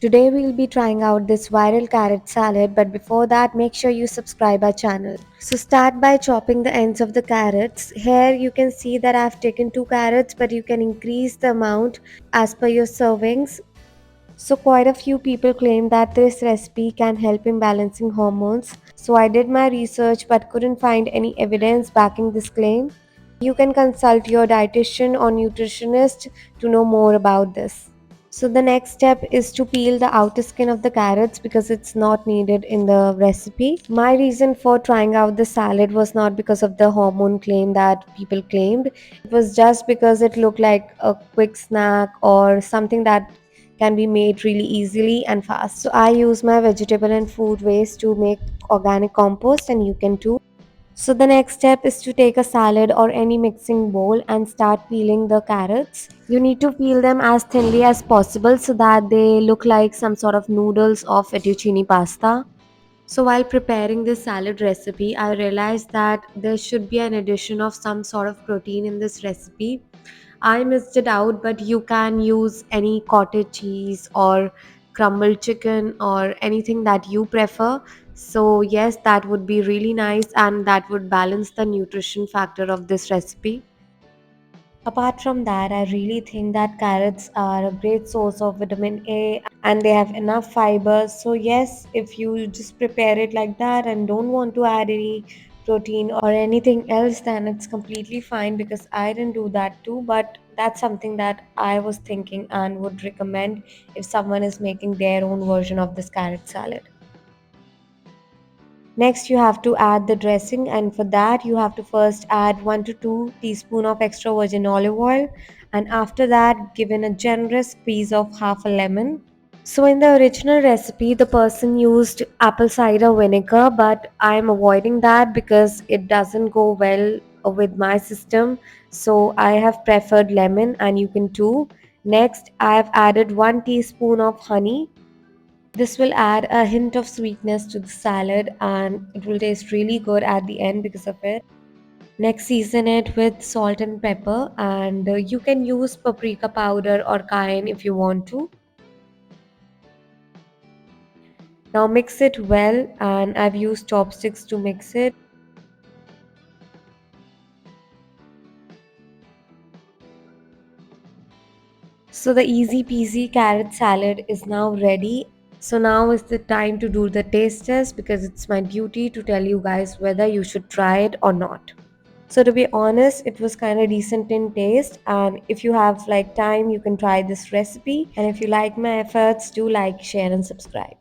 Today we'll be trying out this viral carrot salad, but before that make sure you subscribe our channel. So start by chopping the ends of the carrots. Here you can see that I've taken 2 carrots, but you can increase the amount as per your servings. So quite a few people claim that this recipe can help in balancing hormones. So I did my research but couldn't find any evidence backing this claim. You can consult your dietitian or nutritionist to know more about this. So the next step is to peel the outer skin of the carrots because it's not needed in the recipe. My reason for trying out the salad was not because of the hormone claim that people claimed. It was just because it looked like a quick snack or something that can be made really easily and fast. So I use my vegetable and food waste to make organic compost, and you can too. So the next step is to take a salad or any mixing bowl and start peeling the carrots. You need to peel them as thinly as possible so that they look like some sort of noodles or fettuccine pasta. So while preparing this salad recipe, I realized that there should be an addition of some sort of protein in this recipe. I missed it out, but you can use any cottage cheese or crumbled chicken or anything that you prefer. So, yes, that would be really nice and that would balance the nutrition factor of this recipe. Apart from that, I really think that carrots are a great source of vitamin A and they have enough fiber. So, yes, if you just prepare it like that and don't want to add any protein or anything else, then it's completely fine because I didn't do that too. But that's something that I was thinking and would recommend if someone is making their own version of this carrot salad. Next, you have to add the dressing, and for that, you have to first add 1 to 2 teaspoon of extra virgin olive oil, and after that, give in a generous squeeze of half a lemon. So, in the original recipe, the person used apple cider vinegar, but I'm avoiding that because it doesn't go well with my system. So, I have preferred lemon, and you can too. Next, I have added 1 teaspoon of honey. This will add a hint of sweetness to the salad and it will taste really good at the end because of it. Next, season it with salt and pepper, and you can use paprika powder or cayenne if you want to. Now, mix it well, and I've used chopsticks to mix it. So, the easy peasy carrot salad is now ready. So, now is the time to do the taste test because it's my duty to tell you guys whether you should try it or not. So to be honest, it was kind of decent in taste, and if you have like time, you can try this recipe. And if you like my efforts, do like, share and subscribe.